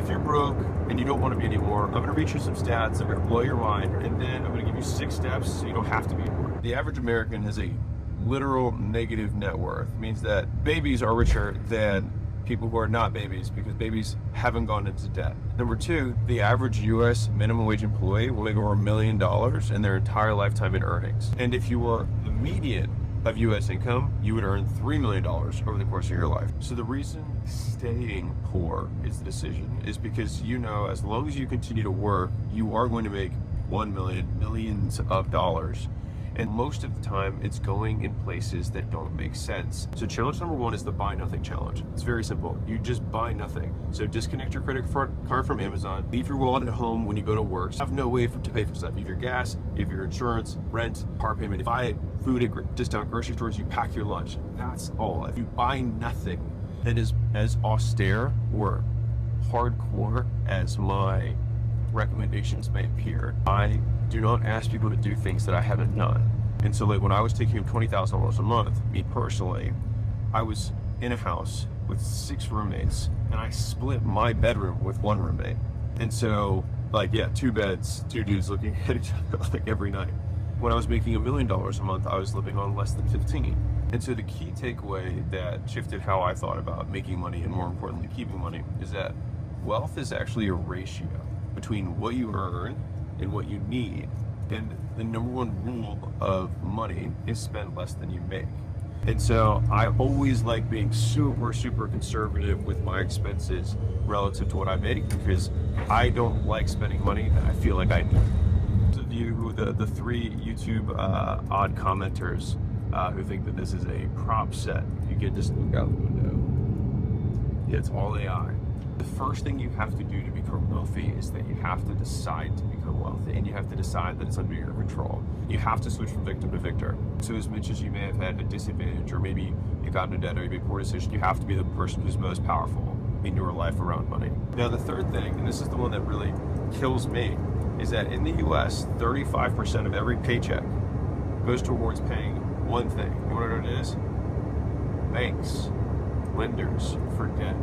if you're broke and you don't want to be anymore, I'm going to read you some stats that are going to blow your mind, and then I'm going to give you 6 steps so you don't have to be anymore. The average American has a literal negative net worth. It means that babies are richer than people who are not babies because babies haven't gone into debt. Number 2, the average U.S. minimum wage employee will make over $1 million in their entire lifetime in earnings. And if you were the median of U.S. income, you would earn $3 million over the course of your life. So the reason staying poor is the decision is because you know as long as you continue to work, you are going to make 1 million, millions of dollars. And most of the time, it's going in places that don't make sense. So challenge number 1 is the buy nothing challenge. It's very simple. You just buy nothing. So disconnect your credit card from Amazon, leave your wallet at home when you go to work, have no way to pay for stuff. You have your gas, you have your insurance, rent, car payment. If you buy food at discount grocery stores, you pack your lunch. That's all. If you buy nothing that is as austere or hardcore as my recommendations may appear, I do not ask people to do things that I haven't done. And so like when I was taking home $20,000 a month, me personally, I was in a house with 6 roommates and I split my bedroom with 1 roommate. And so like, yeah, 2 beds, 2 dudes looking at each other like every night. When I was making $1 million a month, I was living on less than 15. And so the key takeaway that shifted how I thought about making money and more importantly, keeping money is that wealth is actually a ratio between what you earn and what you need. And the number 1 rule of money is spend less than you make. And so I always like being super conservative with my expenses relative to what I make because I don't like spending money that I feel like I need. Those of you who the 3 YouTube odd commenters who think that this is a prop set, you can just look out the window. It's all AI. The first thing you have to do to become wealthy is that you have to decide to become wealthy, and you have to decide that it's under your control. You have to switch from victim to victor. So as much as you may have had a disadvantage, or maybe you got into debt, or you made a poor decision, you have to be the person who's most powerful in your life around money. Now the third thing, and this is the one that really kills me, is that in the US, 35% of every paycheck goes towards paying one thing. You want to know what it is? Banks, lenders for debt.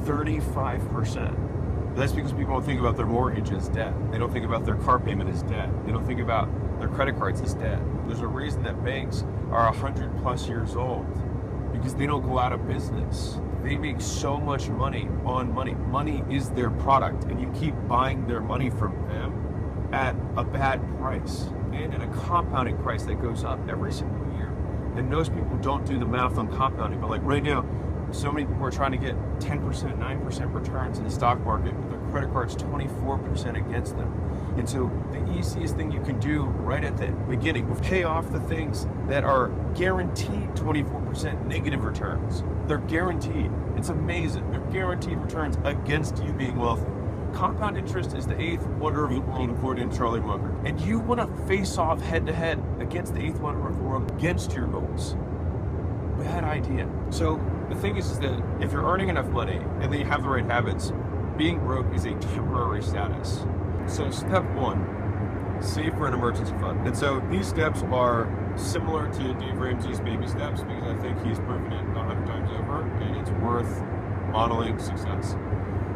35%. That's because people don't think about their mortgage as debt. They don't think about their car payment as debt. They don't think about their credit cards as debt. There's a reason that banks are 100+ years old because they don't go out of business. They make so much money on money. Money is their product, and you keep buying their money from them at a bad price and at a compounding price that goes up every single year. And most people don't do the math on compounding, but like right now, so many people are trying to get 10%, 9% returns in the stock market, but their credit card's 24% against them. And so the easiest thing you can do right at the beginning will pay off the things that are guaranteed 24% negative returns. They're guaranteed. It's amazing. They're guaranteed returns against you being wealthy. Compound interest is the 8th wonder of the world according to Charlie Munger. And you want to face off head to head against the 8th wonder of the world against your goals. Bad idea. So the thing is that if you're earning enough money and then you have the right habits, being broke is a temporary status. So step 1, save for an emergency fund. And so these steps are similar to Dave Ramsey's baby steps because I think he's proven it 100 times over and it's worth modeling success.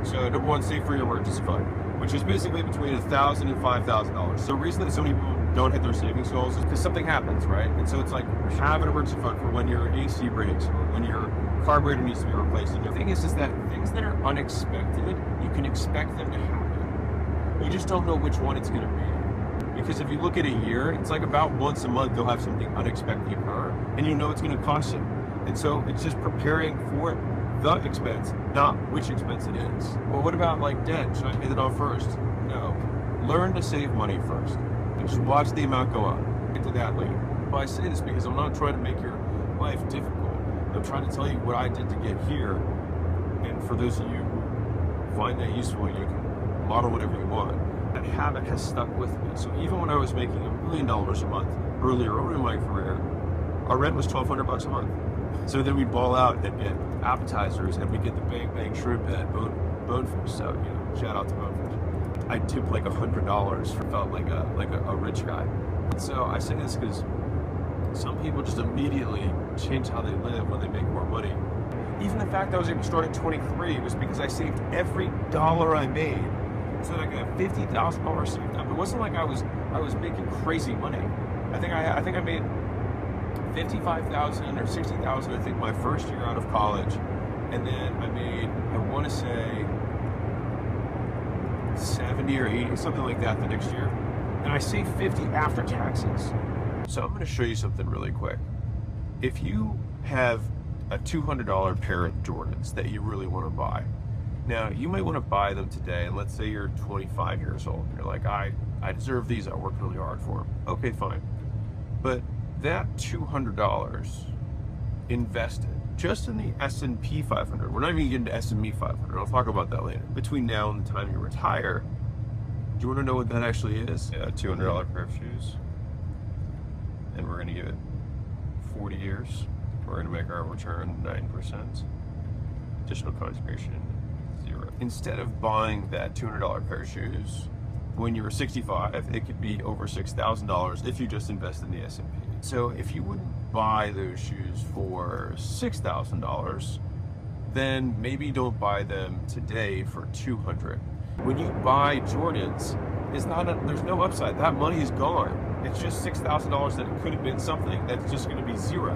So number 1, save for your emergency fund, which is basically between $1,000 and $5,000. So the reason that so many people don't hit their savings goals is because something happens, right? And so it's like have an emergency fund for when your AC breaks or when your carburetor needs to be replaced. And the thing is that things that are unexpected, you can expect them to happen. You just don't know which one it's going to be. Because if you look at a year, it's like about once a month they'll have something unexpected occur, and you know it's going to cost you. And so it's just preparing for the expense, not which expense it is. Well, what about like debt? Should I pay that off first? No. Learn to save money first. And just watch the amount go up. Get to that later. Well, I say this because I'm not trying to make your life difficult. I'm trying to tell you what I did to get here. And for those of you who find that useful, you can model whatever you want. That habit has stuck with me. So even when I was making $1 million a month earlier on in my career, our rent was $1,200 a month. So then we'd ball out and get appetizers, and we get the bang shrimp at Bonefish. So shout out to Bonefish. I tipped like $100 felt like a rich guy. And so I say this because some people just immediately change how they live when they make more money. even the fact that I was able to start at 23 was because I saved every dollar I made so that I could have $50,000 saved up. It wasn't like I was making crazy money. I think I made $55,000 or $60,000, I think, my first year out of college. And then I made, I want to say, 70 or 80, something like that the next year. And I saved 50 after taxes. So I'm going to show you something really quick. If you have a $200 pair of Jordans that you really want to buy, now you might want to buy them today, and let's say you're 25 years old. You're like, I deserve these, I worked really hard for them. Okay, fine. But that $200 invested just in the S&P 500, we're not even getting to S&P 500, I'll talk about that later. Between now and the time you retire, do you want to know what that actually is? Yeah, a $200 pair of shoes. And we're going to give it 40 years. We're going to make our return 9%. Additional contribution, 0. Instead of buying that $200 pair of shoes when you were 65, it could be over $6,000 if you just invest in the S&P. So if you wouldn't buy those shoes for $6,000, then maybe don't buy them today for $200. When you buy Jordans, there's no upside. That money is gone. It's just $6,000 that it could have been something that's just going to be 0.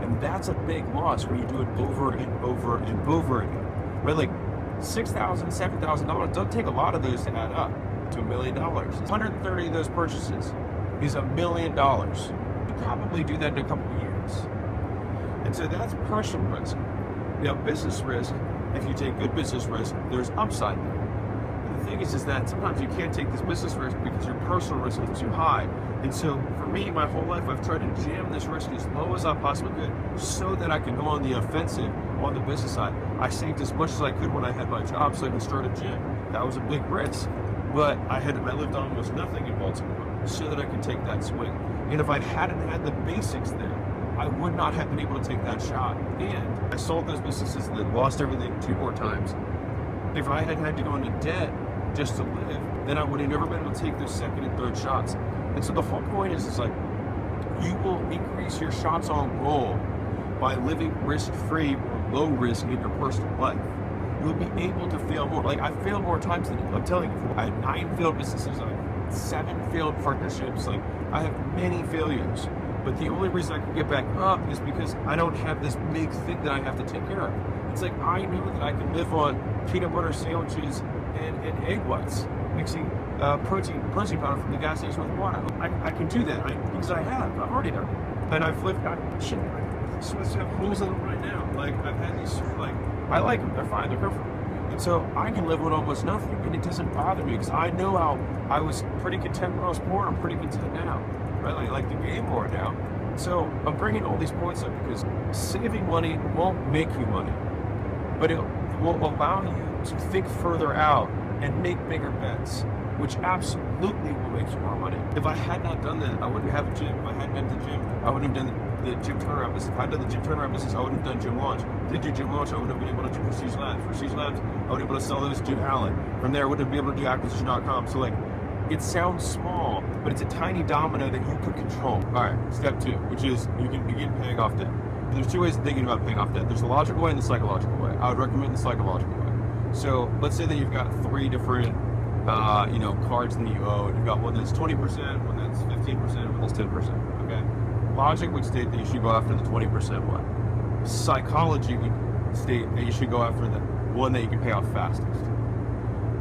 And that's a big loss when you do it over and over and over again. Right? Like $6,000, $7,000, don't take a lot of those to add up to $1 million. 130 of those purchases is $1 million. You probably do that in a couple of years. And so that's personal risk. Now, business risk, if you take good business risk, there's upside there. And the thing is that sometimes you can't take this business risk because your personal risk is too high. And so for me, my whole life, I've tried to jam this risk as low as I possibly could so that I can go on the offensive on the business side. I saved as much as I could when I had my job so I could start a gym. That was a big risk. But I lived on almost nothing in Baltimore so that I could take that swing. And if I hadn't had the basics there, I would not have been able to take that shot. And I sold those businesses and then lost everything 2 more times. If I had had to go into debt just to live, then I would have never been able to take those second and third shots. And so the whole point is like, you will increase your shots on goal by living risk-free or low risk in your personal life. You'll be able to fail more. Like, I've failed more times than you. I'm telling you, I had 9 failed businesses, I had 7 failed partnerships. Like, I have many failures. But the only reason I can get back up is because I don't have this big thing that I have to take care of. It's like, I know that I can live on peanut butter sandwiches and egg whites, mixing protein powder from the gas station with water. I can do that because I've already done it. And I've lived, shit, so I have holes in them right now. Like, I've had these, like, I like them, they're fine, they're perfect. And so I can live on almost nothing, and it doesn't bother me because I know how I was pretty content when I was poor, I'm pretty content now, right? Like the game more now. So I'm bringing all these points up because saving money won't make you money, but it will allow you to think further out and make bigger bets, which absolutely will make you more money. If I had not done that, I wouldn't have a gym. If I hadn't been to the gym, I wouldn't have done the gym turnaround business. If I had done the gym turnaround business, I wouldn't have done gym launch. Did do gym launch, I wouldn't have been able to do Prestige Labs. Prestige Labs, I would have been able to sell those to UseAlan. From there, I wouldn't be able to do acquisition.com. So like, it sounds small, but it's a tiny domino that you could control. All right, step 2, which is you can begin paying off debt. There's 2 ways of thinking about paying off debt. There's the logical way and the psychological way. I would recommend the psychological way. So let's say that you've got 3 different cards that you owe. You've got one that's 20%, one that's 15%, one that's 10%, okay? Logic would state that you should go after the 20% one. Psychology would state that you should go after the one that you can pay off fastest.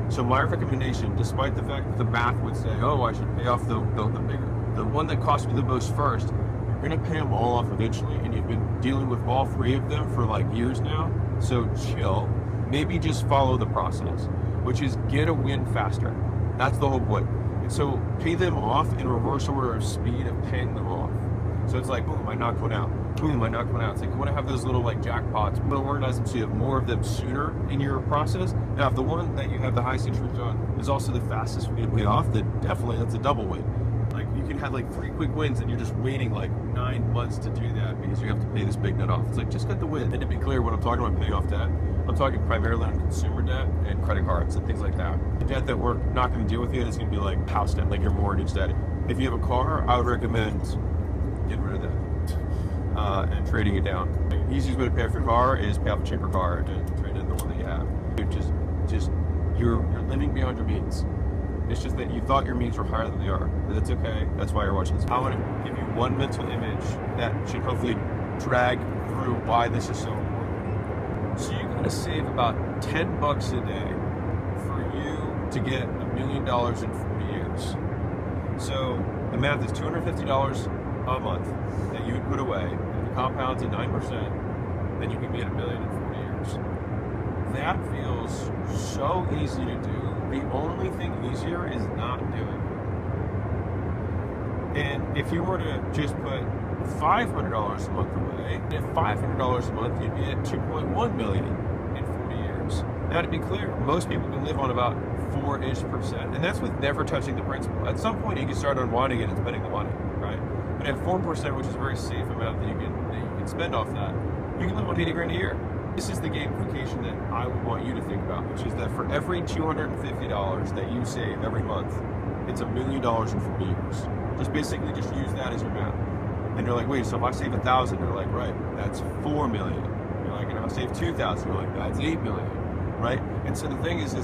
So my recommendation, despite the fact that the math would say, oh, I should pay off the bigger, the one that cost me the most first, you're gonna pay them all off eventually, and you've been dealing with all 3 of them for like years now, so chill. Maybe just follow the process, which is get a win faster. That's the whole point. And so pay them off in reverse order of speed of paying them off. So it's like, boom, I knocked one out. Boom, I knocked one out. It's like you want to have those little like jackpots, but organize them so you have more of them sooner in your process. Now, if the one that you have the highest interest on is also the fastest for you to pay off, then definitely that's a double win. Like you can have like 3 quick wins and you're just waiting like 9 months to do that because you have to pay this big net off. It's like, just get the win. And to be clear, when I'm talking about paying off debt, I'm talking primarily on consumer debt and credit cards and things like that. The debt that we're not going to deal with yet is going to be like house debt, like your mortgage debt. If you have a car, I would recommend getting rid of that and trading it down. easiest way to pay off your car is pay off a cheaper car to trade in the one that you have. You're living beyond your means. It's just that you thought your means were higher than they are. But that's okay. That's why you're watching this. I want to give you one mental image that should hopefully drag through why this is so important. So you gotta save about $10 a day for you to get $1 million in 40 years. So the math is $250 a month that you would put away. If it compounds at 9%, then you can get $1 million in 40 years. That feels so easy to do. The only thing easier is not doing it. And if you were to just put $500 a month away, at $500 a month, you'd be at $2.1 million in 40 years. Now, to be clear, most people can live on about 4-ish%, and that's with never touching the principal. At some point, you can start unwinding it and spending the money, right? But at 4%, which is a very safe amount that you can spend off that, you can live on 80 grand a year. This is the gamification that I would want you to think about, which is that for every $250 that you save every month, it's $1 million in 40 years. Just basically just use that as your math. And you're like, wait, so if I save 1,000, you're like, right, that's 4 million. You're like, and if I save 2,000, you're like, that's 8 million, right? And so the thing is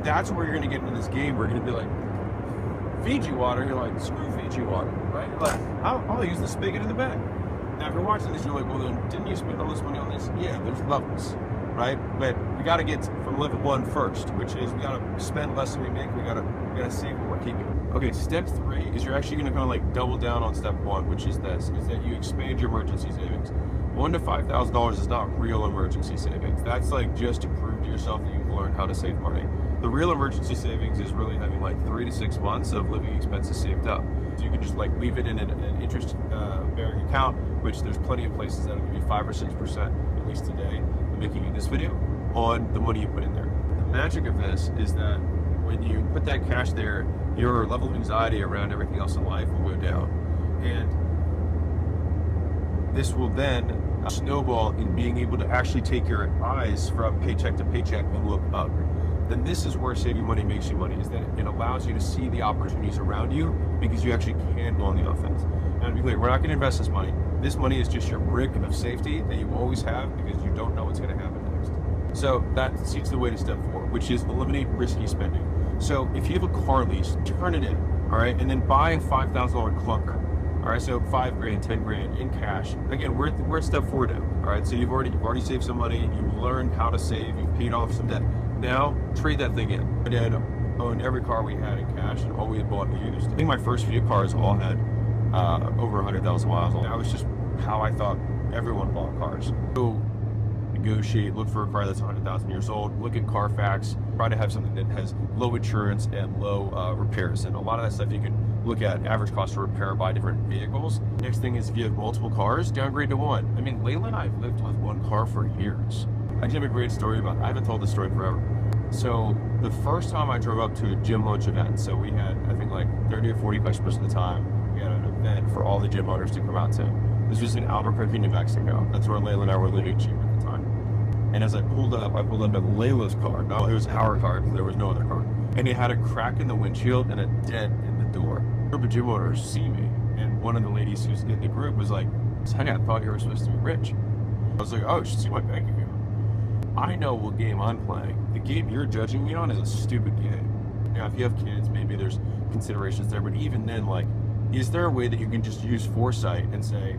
that's where you're gonna get into this game. We're gonna be like, Fiji water, you're like, screw Fiji water, right? You're like, I'll use the spigot in the back. Now, if you're watching this, you're like, well, then didn't you spend all this money on this? Yeah, there's levels, right? But we got to get from level 1 first, which is we got to spend less than we make. We got to save what we're keeping. Okay, step 3 is you're actually going to kind of like double down on step 1, which is this: is that you expand your emergency savings. $1,000 to $5,000 is not real emergency savings. That's like just to prove to yourself that you've learned how to save money. The real emergency savings is really having like 3 to 6 months of living expenses saved up. So you can just like leave it in an interest bearing account, which there's plenty of places that'll give you 5 or 6%, at least today, I'm making in this video, on the money you put in there. The magic of this is that when you put that cash there, your level of anxiety around everything else in life will go down. And this will then snowball in being able to actually take your eyes from paycheck to paycheck and look up. Then this is where saving money makes you money, is that it allows you to see the opportunities around you because you actually can go on the offense. Now, to be clear, we're not going to invest this money. This money is just your brick of safety that you always have because you don't know what's going to happen next. So that seeks the way to step 4, which is eliminate risky spending. So if you have a car lease, turn it in, all right, and then buy a $5,000 clunker. All right, so 5 grand, 10 grand in cash. Again, we're at step 4 now. All right, so you've already saved some money. You've learned how to save. You've paid off some debt. Now trade that thing in. My dad owned every car we had in cash, and all we had bought used. I think my first few cars all had over 100,000 miles. That was just how I thought everyone bought cars. So negotiate, look for a car that's 100,000 years old. Look at Carfax. Try to have something that has low insurance and low repairs. And a lot of that stuff you can look at average cost of repair by different vehicles. Next thing is if you have multiple cars, downgrade to one. I mean, Layla and I have lived with one car for years. I have a great story about it. I haven't told this story forever. So the first time I drove up to a gym lunch event, so we had, I think, like 30 or 40 customers at the time. We had an event for all the gym owners to come out to. This was in Albuquerque, New Mexico. That's where Layla and I were living cheap at the time. And as I pulled up to Layla's car. No, it was our car because there was no other car. And it had a crack in the windshield and a dent in the door. A group of gym owners see me, and one of the ladies who's in the group was like, "Honey, I thought you were supposed to be rich." I was like, "Oh, you should see my bank account." I know what game I'm playing. The game you're judging me on is a stupid game. Now, if you have kids, maybe there's considerations there, but even then, like, is there a way that you can just use foresight and say,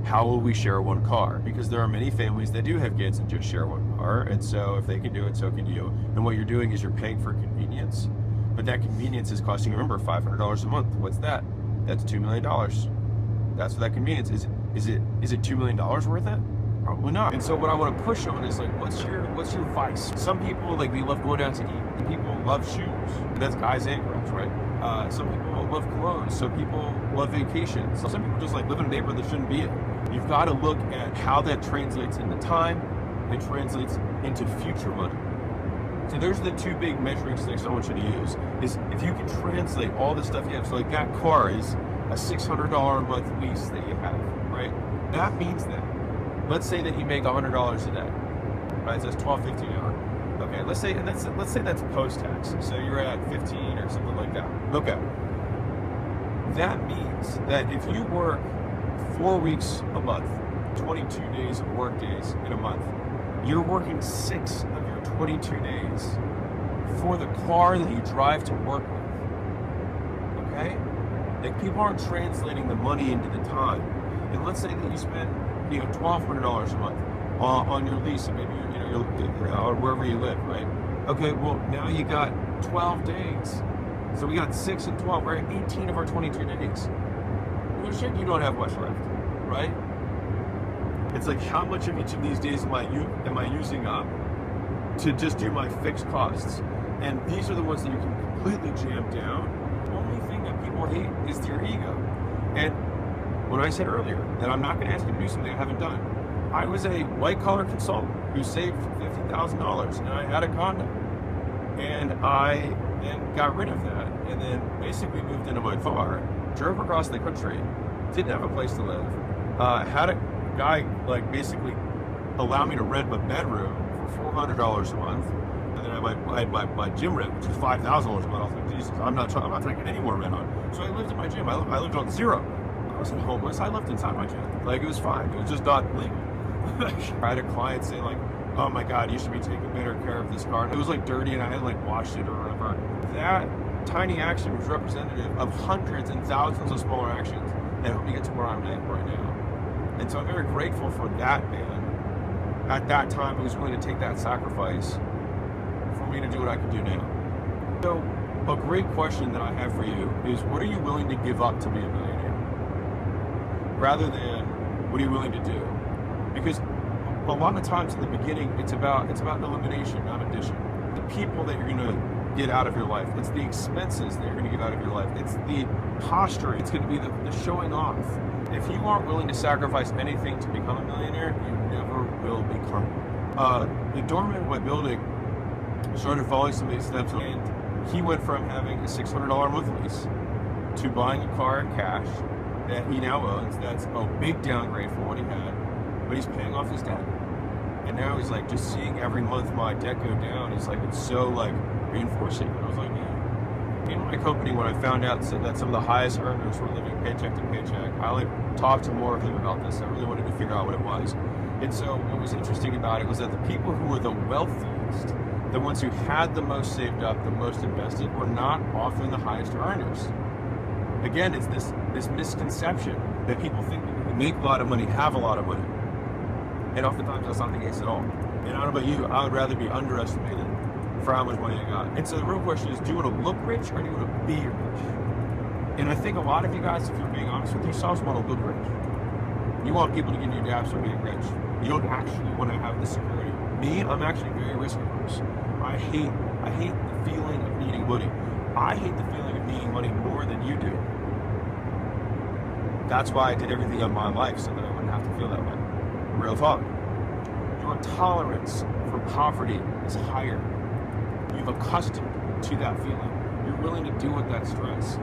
how will we share one car? Because there are many families that do have kids and just share one car, and so if they can do it, so can you. And what you're doing is you're paying for convenience, but that convenience is costing you, remember, $500 a month. What's that? That's $2 million. That's what that convenience is. Is it $2 million worth it? Probably not. And so what I want to push on is like, what's your vice? Some people, like, they love going out to eat. Some people love shoes. That's guys and girls, right? Some people love clothes. Some people love vacations. Some people just like live in a neighborhood that shouldn't be in. You've got to look at how that translates into time and translates into future money. So there's the 2 big measuring sticks I want you to use, is if you can translate all the stuff you have. So like that car is a $600 a month lease that you have, right? That means that, let's say that you make $100 a day, right? So that's $1,250 an hour. Okay, let's say that's post-tax. So you're at 15 or something like that. Okay. That means that if you work 4 weeks a month, 22 days of work days in a month. You're working 6 of your 22 days for the car that you drive to work with. Okay? Like, people aren't translating the money into the time. And let's say that you spend, $1,200 a month on your lease, and maybe or wherever you live, right? Okay, well, now you got 12 days. So we got 6 and 12. We're at 18 of our 22 days. No shit, you don't have much left, right? It's like, how much of each of these days am I using up to just do my fixed costs? And these are the ones that you can completely jam down. The only thing that people hate is your ego. And when I said earlier that I'm not going to ask you to do something I haven't done, I was a white-collar consultant who saved $50,000, and I had a condo. And I then got rid of that, and then basically moved into my car, drove across the country, didn't have a place to live, had a guy basically allow me to rent my bedroom for $400 a month, and then I had my gym rent, which was $5,000 a month. I was like, Jesus, I'm not taking any more rent on. So I lived in my gym. I lived on zero. I wasn't homeless. I lived inside my gym. It was fine. It was just not legal. I had a client say oh my God, you should be taking better care of this car. And it was dirty, and I hadn't washed it or whatever. That tiny action was representative of hundreds and thousands of smaller actions that helped me get to where I'm at right now. And so I'm very grateful for that man. At that time, he was willing to take that sacrifice for me to do what I can do now. So a great question that I have for you is, what are you willing to give up to be a millionaire? Rather than, what are you willing to do? Because a lot of times in the beginning, it's about elimination, not addition. The people that you're going to get out of your life, it's the expenses that you're going to get out of your life, it's the posturing, it's going to be the showing off. If you aren't willing to sacrifice anything to become a millionaire, you never will become one. The doorman of my building started following some of these steps, and he went from having a $600 month lease to buying a car in cash that he now owns. That's a big downgrade from what he had, but he's paying off his debt. And now he's just seeing every month my debt go down. It's so reinforcing. And I was yeah. In my company, when I found out that some of the highest earners were living paycheck to paycheck, I talked to more of them about this. I really wanted to figure out what it was. And so what was interesting about it was that the people who were the wealthiest, the ones who had the most saved up, the most invested, were not often the highest earners. Again, it's this misconception that people think that they make a lot of money, have a lot of money. And oftentimes that's not the case at all. And I don't know about you, I would rather be underestimated for how much money I got. And so the real question is, do you want to look rich or do you want to be rich? And I think a lot of you guys, if you're being honest with yourselves, want to look rich. You want people to give you dabs for being rich. You don't actually want to have the security. Me, I'm actually very risk averse. I hate the feeling of needing money. I hate the feeling of needing money more than you do. That's why I did everything in my life, so that I wouldn't have to feel that way. Real talk. Your tolerance for poverty is higher. You've accustomed to that feeling. You're willing to deal with that stress.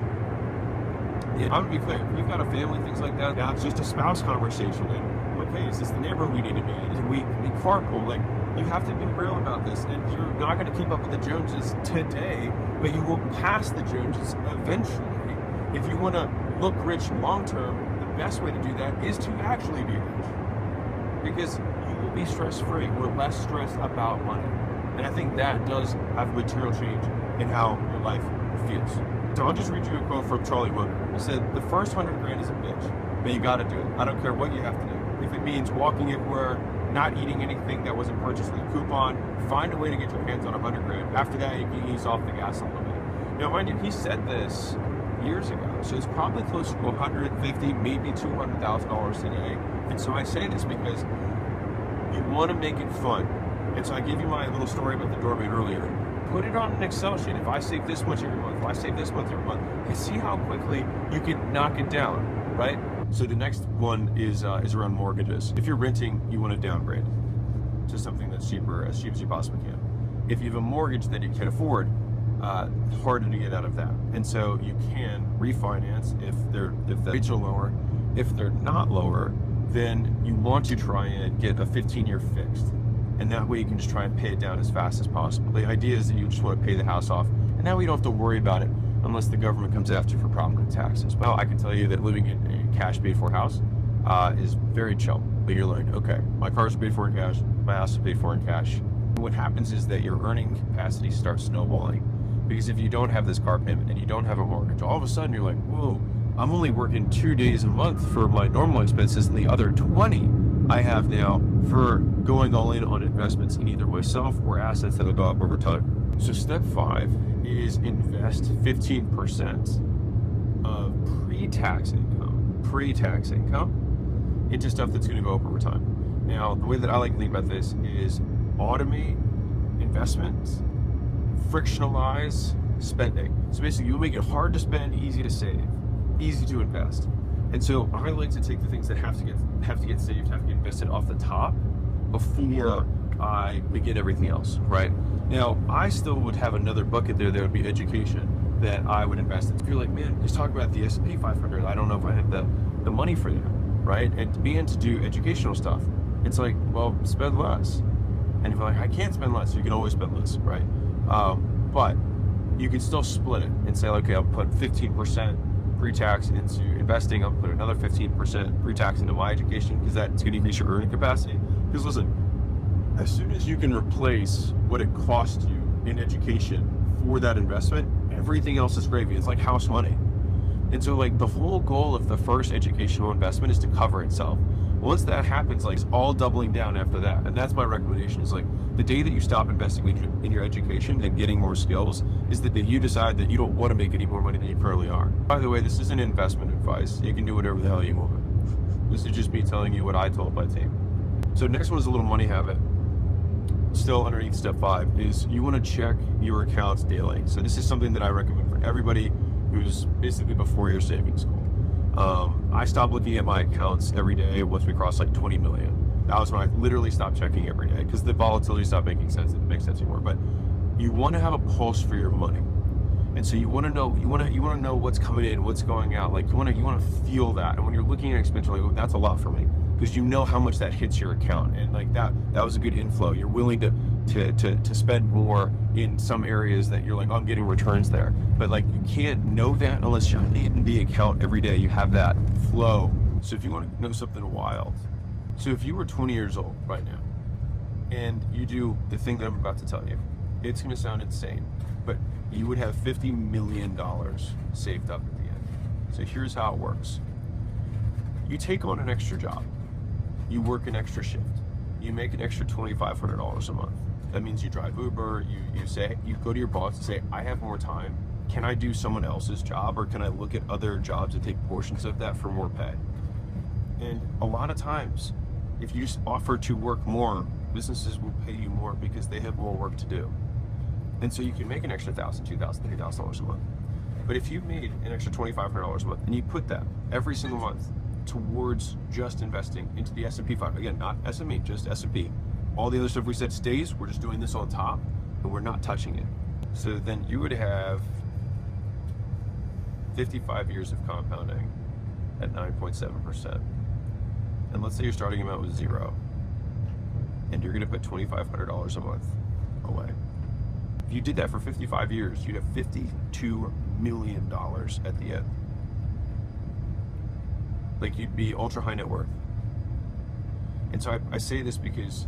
And I'm gonna be clear, if you've got a family, things like that, that's just a spouse conversation. And okay, is this the neighborhood we need to be in? Is we carpool? You have to be real about this. And you're not gonna keep up with the Joneses today, but you will pass the Joneses eventually. If you wanna look rich long term, the best way to do that is to actually be rich. Because you will be stress-free. We're less stressed about money. And I think that does have a material change in how your life feels. So I'll just read you a quote from Charlie Munger. He said, the first 100 grand is a bitch, but you gotta do it. I don't care what you have to do. If it means walking everywhere, not eating anything that wasn't purchased with a coupon, find a way to get your hands on 100 grand. After that, you can ease off the gas a little bit. Now, mind you, he said this years ago, so it's probably close to $150,000, maybe $200,000 today. And so I say this because you want to make it fun. And so I gave you my little story about the doorman earlier. Put it on an Excel sheet. If I save this much every month, if I save this much every month, and see how quickly you can knock it down, right? So the next one is around mortgages. If you're renting, you want to downgrade to something that's cheaper, as cheap as you possibly can. If you have a mortgage that you can't afford, harder to get out of that. And so you can refinance if the rates are lower. If they're not lower, then you want to try and get a 15-year fixed. And that way you can just try and pay it down as fast as possible. The idea is that you just want to pay the house off, and that way you don't have to worry about it unless the government comes after you for property taxes. Well, I can tell you that living in a cash paid for house is very chill. but you're like, okay, my car's paid for in cash, my house is paid for in cash. What happens is that your earning capacity starts snowballing, because if you don't have this car payment and you don't have a mortgage, all of a sudden you're like, whoa, I'm only working 2 days a month for my normal expenses, and the other 20 I have now for going all in on investments in either myself or assets that will go up over time. So step 5 is invest 15% of pre-tax income into stuff that's going to go up over time. Now, the way that I like to think about this is automate investments, frictionalize spending. So basically, you make it hard to spend, easy to save, easy to invest. And so I like to take the things that have to get saved, have to get invested off the top before I begin everything else, right? Now, I still would have another bucket there that would be education that I would invest in. If you're like, man, just talk about the S&P 500, I don't know if I have the money for that, right? And to begin to do educational stuff, it's like, well, spend less. And if you're like, I can't spend less, you can always spend less, right? But you can still split it and say, okay, I'll put 15% pre-tax into investing, I'll put another 15% pre-tax into my education, because that's going to increase your earning capacity. Because listen, as soon as you can replace what it cost you in education for that investment, everything else is gravy. It's like house money. And so like the whole goal of the first educational investment is to cover itself. Once that happens, like it's all doubling down after that. And that's my recommendation, is like the day that you stop investing in your education and getting more skills is the day you decide that you don't want to make any more money than you currently are. By the way, this isn't investment advice. You can do whatever the hell you want. This is just me telling you what I told my team. So next one is a little money habit. Still underneath step 5 is you want to check your accounts daily. So this is something that I recommend for everybody who's basically before your savings goal. I stopped looking at my accounts every day once we crossed like 20 million. That was when I literally stopped checking every day, because the volatility stopped making sense. It didn't make sense anymore. But you want to have a pulse for your money, and so you want to know what's coming in, what's going out. Like you want to feel that. And when you're looking at expense, you're like, oh, that's a lot for me, because you know how much that hits your account, and like that was a good inflow. You're willing to spend more in some areas that you're like, oh, I'm getting returns there. But like you can't know that unless you're in the account every day. You have that flow. So if you want to know something wild, so if you were 20 years old right now and you do the thing that I'm about to tell you, it's going to sound insane, but you would have $50 million saved up at the end. So here's how it works. You take on an extra job. You work an extra shift. You make an extra $2,500 a month. That means you drive Uber, you go to your boss and say, I have more time. Can I do someone else's job, or can I look at other jobs and take portions of that for more pay? And a lot of times, if you just offer to work more, businesses will pay you more because they have more work to do. And so you can make an extra $1,000, $2,000, $3,000 a month. But if you made an extra $2,500 a month and you put that every single month towards just investing into the S&P 500, again, not SME, just S&P. All the other stuff we said stays, we're just doing this on top and we're not touching it. So then you would have 55 years of compounding at 9.7%. And let's say your starting amount was 0, and you're going to put $2,500 a month away. If you did that for 55 years, you'd have $52 million at the end. Like, you'd be ultra high net worth. And so I say this because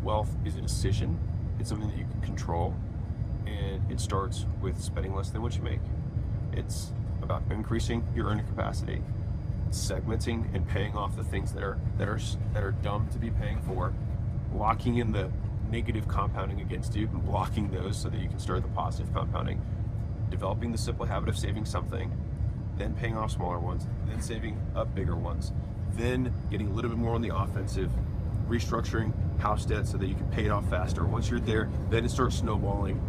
wealth is a decision. It's something that you can control, and it starts with spending less than what you make. It's about increasing your earning capacity, segmenting and paying off the things that are dumb to be paying for, locking in the negative compounding against you and blocking those so that you can start the positive compounding, developing the simple habit of saving something, then paying off smaller ones, then saving up bigger ones, then getting a little bit more on the offensive, restructuring house debt so that you can pay it off faster. Once you're there, then it starts snowballing.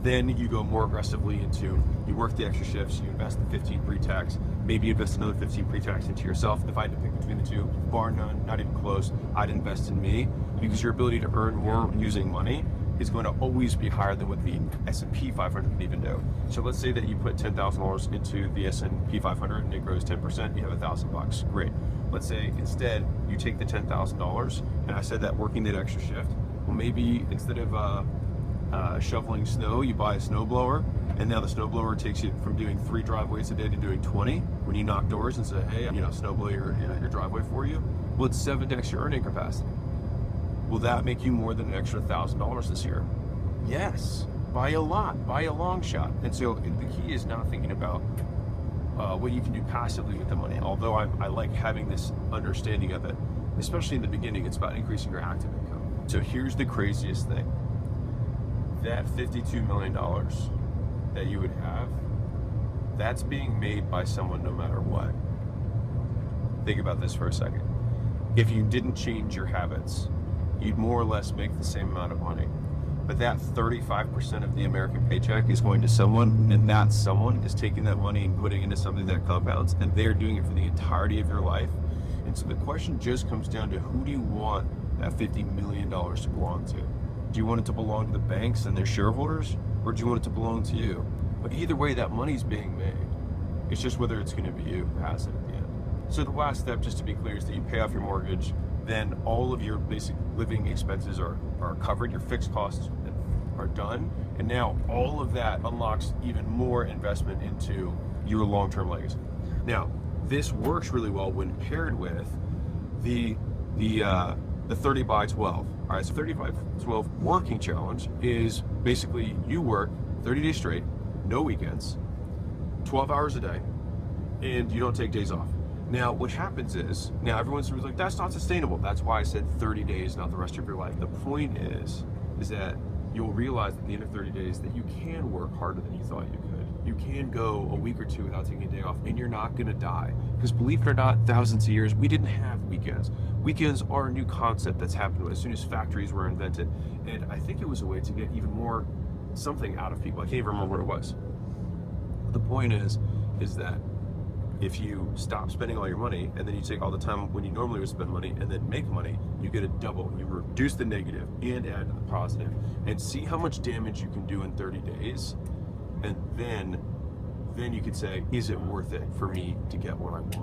Then you go more aggressively into, you work the extra shifts, you invest the 15 pre-tax, maybe you invest another 15 pre-tax into yourself. If I had to pick between the two, bar none, not even close, I'd invest in me, because your ability to earn more using money is going to always be higher than what the S&P 500 can even do. So let's say that you put $10,000 into the S&P 500 and it grows 10%, you have $1,000, great. Let's say instead you take the $10,000, and I said that working that extra shift, well, maybe instead of shoveling snow, you buy a snowblower, and now the snowblower takes you from doing 3 driveways a day to doing 20. When you knock doors and say, hey, snowblow your driveway for you, Well, it's 7x your earning capacity. Will that make you more than an extra $1,000 this year? Yes, by a lot, by a long shot. And so the key is not thinking about what you can do passively with the money. Although I like having this understanding of it, especially in the beginning, it's about increasing your active income. So here's the craziest thing. That $52 million that you would have, that's being made by someone no matter what. Think about this for a second. If you didn't change your habits, you'd more or less make the same amount of money. But that 35% of the American paycheck is going to someone, and that someone is taking that money and putting it into something that compounds, and they're doing it for the entirety of your life. And so the question just comes down to, who do you want that $50 million to belong to? Do you want it to belong to the banks and their shareholders, or do you want it to belong to you? But either way, that money's being made. It's just whether it's going to be you who has it at the end. So the last step, just to be clear, is that you pay off your mortgage, then all of your basic living expenses are covered, your fixed costs are done, and now all of that unlocks even more investment into your long-term legacy. Now, this works really well when paired with the 30 by 12. All right, so 30 by 12 working challenge is basically you work 30 days straight, no weekends, 12 hours a day, and you don't take days off. Now, what happens is, now everyone's like, that's not sustainable. That's why I said 30 days, not the rest of your life. The point is that you'll realize at the end of 30 days that you can work harder than you thought you could. You can go a week or two without taking a day off, and you're not gonna die. Because believe it or not, thousands of years, we didn't have weekends. Weekends are a new concept that's happened as soon as factories were invented. And I think it was a way to get even more something out of people. I can't even remember what it was. But the point is that if you stop spending all your money and then you take all the time when you normally would spend money and then make money, you get a double. You reduce the negative and add to the positive, and see how much damage you can do in 30 days. And then you could say, is it worth it for me to get what I want?